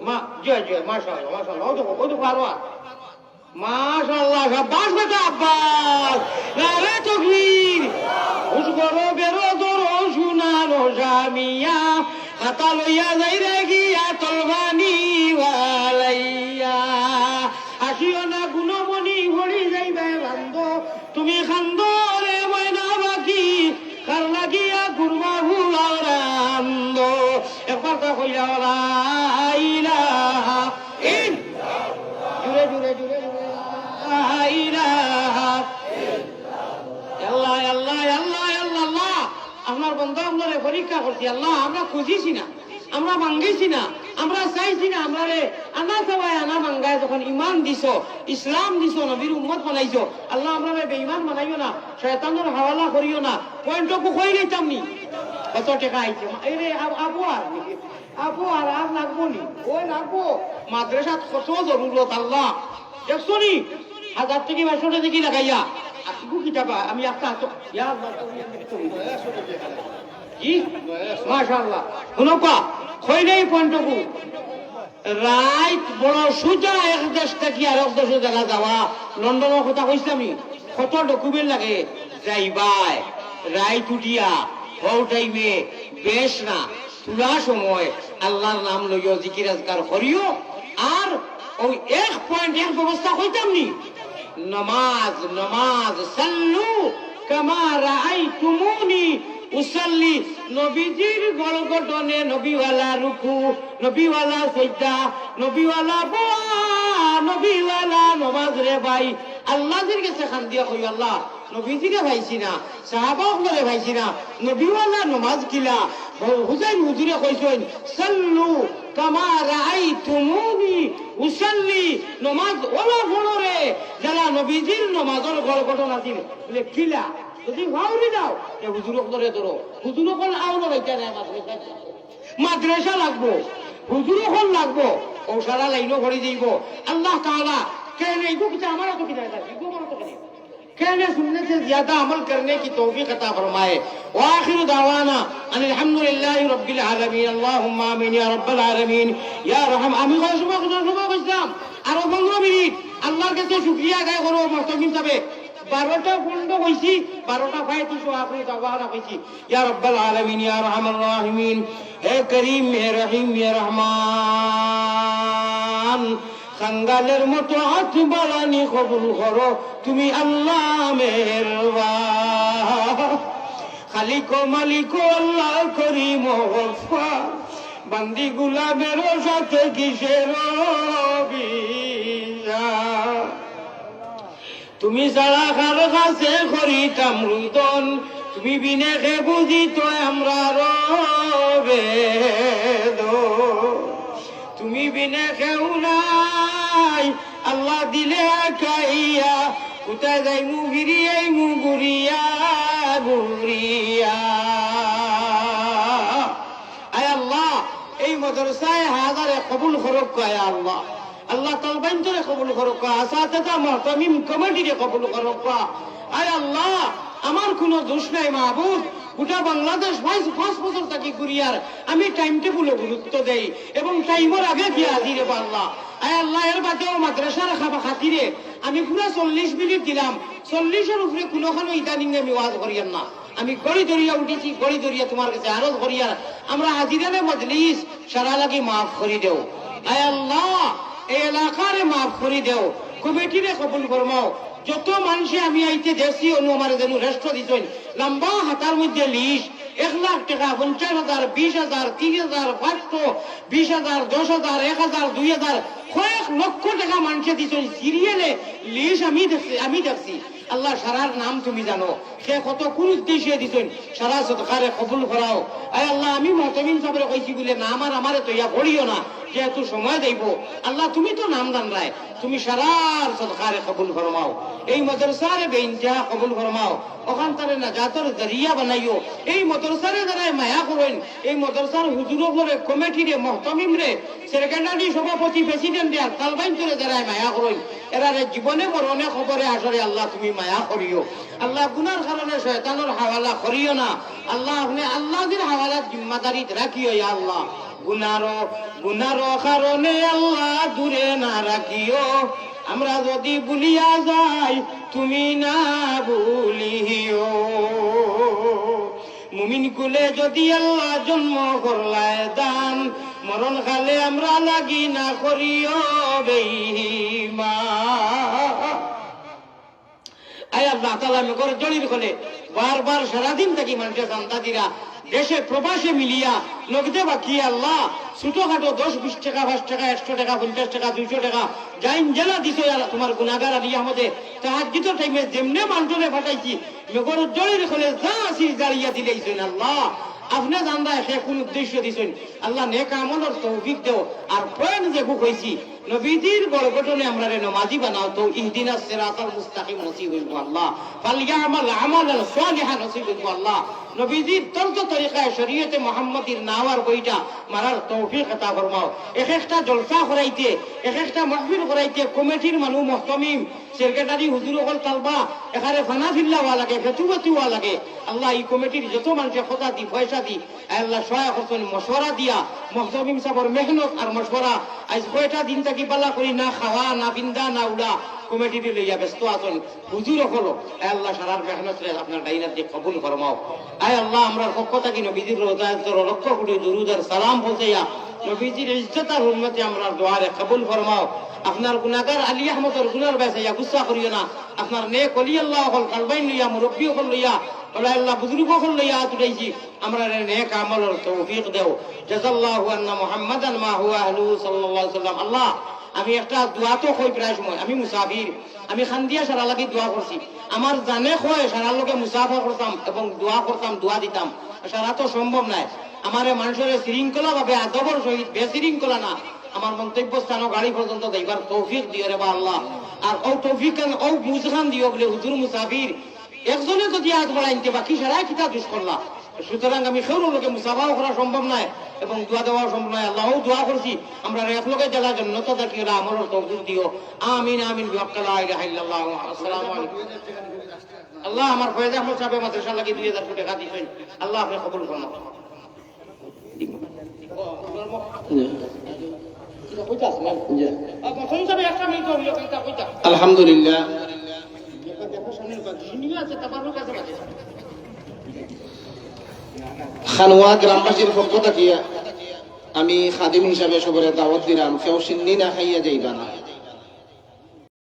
মা জয় জয় মাশাআল্লাহ মাশাআল্লাহ ও তো পারো মাশাআল্লাহ শাবাশ বেটা আব্বাস নারে তাকবীর উসগরো বেরো দরো শুনানো জামিয়া হাতা লইয়া যাই রে গিয়া তলবানি ওয়ালাইয়া আসিও না গুণমণি হরি যাইবে বান্দ তুমি খান্দ রে ময়না বাকি কার লাগিয়া গুরমা হুলারান্দ একবার তা কইয়া ওলাইলা ইন জুরে জুরে জুরে জুরে ইলাহা আল্লাহ আল্লাহ আল্লাহ আল্লাহ আপনার বন্ধু আপনারে পরীক্ষা করছি আল্লাহ আমরা খুঁজিছি না আমরা মাঙ্গিছি না আমরা চাইছি না আমরা রে আনা সবাই আনা মাঙ্গায় যখন ইমান দিছ ইসলাম দিছ নবীর উম্মত বানাইছো আল্লাহ আমরা বেঈমান বানাইও না শয়তানের হাওয়ালা করিও না পয়েন্টটুকু কই লইতাম নি কত টাকা আইছে এই রে আপু আর লাগবো নি ওই লাগবো মাদ্রাসাত কত জরুরত আল্লাহ দেখছো নি 1000 টাকা 500 টাকা দেখি লাগাইয়া আপু কিতাবা আমি একটা ইয়া আল্লাহ জি মাশাআল্লাহ শুনকা কই নাই পয়েন্টটুকু রাইট বড় সুজা এক দেশ থেকে আর এক দেশে জায়গা যাওয়া লন্ডনের কথা কইছিলাম নি কত ডকুমেন্ট লাগে যাইবাই রাইট উঠিয়া হও টাইমে বেশ না তুলা সময় আল্লাহর নাম লইও জিকির আজকার করিও আর ওই এক পয়েন্ট এক ব্যবস্থা কইতাম নি নামাজ নামাজ সাল্লু কামা রাআইতুমুনি উসাল্লি নবীজির গলগটনে নবীওয়ালা রুকু নবীওয়ালা সিজদা নবীওয়ালা বোয়া নবীওয়ালা নামাজ রে ভাই আল্লাহর কাছে খান দিয়া কই আল্লাহ নবীজিরে ভাইছি না সাহাবাহরে ভাইছি না নবীওয়ালা নামাজ কিলা হুসাইন হুজুরে কইছেন সাল্লু কামা রাআইতুমুনি উসাল্লি নামাজ ওলা ফলরে যারা নবীজির নামাজের গলগটন আছিল বলে কিলা যদি ভাউরি দাও এ হুজুরক ধরে ধরো হুজুরক আউনো রাইতা না মাদ্রাসা লাগবো হুজুরক লাগবো ও সারা লাইনও ভরে যাইব আল্লাহ তাআলা কেন এইগো কিতা আমারও তো কিতা এইগো আমারও তো কিতা कहने सुनने से ज्यादा अमल करने की तौफीक अता फरमाए व आखिर दावाना अनिल हम्दुलिल्लाहि रब्बिल आलमीन अल्लाहुम्मा आमीन या रब्बल आलमीन या रहम আমি সুবহ কইলাম আর 15 মিনিট আল্লাহর কাছে শুকরিয়া গায় করব মুহতামিম সাহেব 12টা পণ্ড কইছি 12টা ফায়তিস আপনি দাওয়ানা কইছি ইয়া রব্বাল আলামিন ইয়া আরহামার রাহিমিন হে করিম হে রহিম হে রহমান কাঙ্গালের মতো হাত বাড়ানি কবুল করো তুমি আল্লাহ মেহেরবান খালিক ও মালিক আল্লাহ করিম ও গফফার বান্দি গুলামের সাথে কিসের বিজা তুমি যারা কার কাছে করিতাম রুদন তুমি বিনে খে বুঝি তো আমরা রবে তুমি বিনে কেউ নাই আল্লাহ দিলে কাইয়া কোথায় যাই মু গিরিয়াই মু গুরিয়া গুরিয়া আয় আল্লাহ এই মাদ্রাসায় হাজারে কবুল করক আয় আল্লাহ আল্লাহ তালবাইন্তরে কবুল করক আসাতেতা মুহতামিম কমিটিরে কবুল করক আয় আল্লাহ আমার কোনো দোষ নাই মাহবুব গোটা বাংলাদেশ 5 বছর থাকি কুরিয়ার আমি টাইম টেবিলে গুরুত্ব দেই এবং টাইমের আগে গিয়ে হাজিরে আল্লাহ আয় আল্লাহ এর বাদেও মাদ্রাসার খাতিরে আমি পুরো 40 মিনিট দিলাম 40 এর উপরে কোনোখানো ইদানিং আমি ওয়াজ করিয়ার না আমি গড়ি দরিয়া উঠেছি গড়ি দরিয়া তোমার কাছে আরজ করিয়ার আমরা হাজিরানে মজলিস সারা লাগি মাফ করে দেও আয় আল্লাহ এই এলাকারে মাফ করে দেও কমিটিরে কবুল ফরমাও যত মানুষে আমি আইতে দেশি অনু আমার যেন রেস্ট দিতেন লম্বা হাতার মধ্যে লিস্ট 1 লাখ টাকা 50,000 20,000 30,000 500 20,000 10,000 1,000 2,000 কয়েক লক্ষ টাকা মানুষে দিতেন সিরিয়ালে লিস্ট আমি দেখছি আল্লাহ সারার নাম তুমি জানো সে কত কোন উদ্দেশ্যে দিতেন সারা সদকারে কবুল করাও আয় আল্লাহ আমি মুহতামিম সাহেবের কইছি বলে না আমারে তো ইয়া করিও না যেহেতু সময় দেব আল্লাহ তুমি তো নাম দান রায় তুমি সারার সদকারে কবুল ফরমাও এই মাদ্রাসারে বেইনতেহা কবুল ফরমাও ওখান তারে নাজাতের জরিয়া বানাইও এই মাদ্রাসারে দ্বারাই মায়া করেন এই মাদ্রাসার হুজুরগুলোরে কমিটিরে মুহতামিম রে সেক্রেটারি সভাপতি প্রেসিডেন্ট আর তালবাইন্তরে দ্বারাই মায়া করেন এরারে জীবনে মরণে খবরে আসরে আল্লাহ তুমি মায়া করিও আল্লাহ গুনার কারণে শয়তানের হাওয়ালা করিও না আল্লাহ আপনি আল্লাহর হাওয়ালা জিম্মাদারিত রাখিও ইয়া আল্লাহ গুনার কারণে আল্লাহ দূরে না রাখিও, আমরা যদি ভুলিয়া যাই তুমি না ভুলিও। মুমিন কুলে যদি আল্লাহ জন্ম করলায় দান, মরণ কালে আমরা লাগি না করিও বেঈমান। আয় আল্লাহ তাআলা আমি করে জড়ির করে বারবার সারাদিন থাকি মানুষের সন্তাদিরা দেশে প্রবাসে মিলিয়া নগদে বাকি আল্লাহ ছোটখাটো 10-20 টাকা 5 টাকা 100 টাকা 50 টাকা 200 টাকা যাইন জেলা দিছো তোমার গুনাহগার আলী আহমদে তাহাজ্জুদ টাইমে যেমনে মানুষরে ফাটাইছি নগর জড়ির করে যা আসিস দাঁড়িয়া দিলেইছেন আল্লাহ আপনি জানরা সে কোন উদ্দেশ্য দিছেন আল্লাহ নেক আমলের তৌফিক দেও। আর প্রয়োজন যে বুক হইছি নবীজির গড়গঠনে আমরা রে নামাজি বানাও তো ইহদিনাস সিরাতাল মুস্তাকিম নসিব হইব আল্লাহ, ফালইয়ামাল আমালান সালিহান নসিব হইব আল্লাহ। নবীজির তর্ক তরিকায় শরীয়তে মুহাম্মাদির নাওয়ার বইটা মারার তৌফিক আতা ফরমাও। এক একটা জলসা করাইতে এক একটা মাহফিল করাইতে কমিটির মানুষ মুহতামিম সেক্রেটারি হুজুর হল তালবা এখানে ফানা ফিল্লা হওয়া লাগে ফেতু হওয়া লাগে আল্লাহ এই কমিটির যত মানুষের কথা দি পয়সা দি আল্লাহ সহায় করছেন মশওয়ারা দিয়া মুহতামিম সাহেবের মেহনত আর মশওয়ারা আজ কয়টা দিন থাকি পালা করি না খাওয়া না বিন্দা না উড়া কমিটিতে লইয়া ব্যস্ত আছেন হুজুর হলো আল্লাহ সারার মেহনত আপনার ডাইনার দিয়ে কবুল ফরমাও। আয় আল্লাহ আমরা পক্ষ থাকি নবীজির রোজায় লক্ষ কোটি দুরুদ আর সালাম পৌঁছাইয়া নবীজির ইজ্জত আর হুরমতে আমরা দোয়ারে কবুল ফরমাও। আপনার গুনাহগার আলী আহমদের গুনার বেসাইয়া গুসা করিও না, আপনার নেক ওলি আল্লাহ হল কালবাইন লইয়া মুরব্বী হল লইয়া আল্লাহ বুজুর্গ হল লইয়া তুলাইছি আমরা নেক আমলের তৌফিক দেও। জাযাল্লাহু আন্না মুহাম্মাদান মা হুয়া আহলু সাল্লাল্লাহু আলাইহি ওয়াসাল্লাম। আল্লাহ আমি একটা দোয়া তো কই প্রায় সময় আমি মুসাফির আমি খান্দিয়া সারা লাগি দোয়া করছি আমার জানে কয় সারার লোকে মুসাফা করতাম এবং দোয়া করতাম দোয়া দিতাম সারা তো সম্ভব নাই। আমার মানুষের শৃঙ্খলা ভাবে আদবর সহিত বেশৃঙ্খলা না আমার মন্তব্য স্থান গাড়ি পর্যন্ত যাইবার তৌফিক দিও রে বা আল্লাহ। আর ও তৌফিক ও মুজখান দিও বলে হুজুর মুসাফির একজনে যদি আজ বাড়াইতে বাকি সারাই কিতা দুষ করলা। সুতরাং আমি সৌর লোকে মুসাফাও করা সম্ভব নয় এবং দোয়া দেওয়া সম্ভব নয়। আল্লাহও দোয়া করছি আমরা এক লোকের জ্বালার জন্য তো দেখি আমলের তৌফিক দিও। আমিন আমিন বিহাক্কা লা ইলাহা ইল্লাল্লাহ। আসসালামু আলাইকুম। আল্লাহ আমার ফয়েজ আহমদ সাহেব মাদ্রাসা লাগি 2000 টাকা দিবেন আল্লাহ আপনি কবুল করুন। আলহামদুলিল্লাহ খানোয়া গ্রামবাসীর পক্ষ থাকিয়া আমি খাদিম হিসাবে সবরে দাওয়াত দিলাম কেউ সিন্নি না খাইয়া যাইবা না।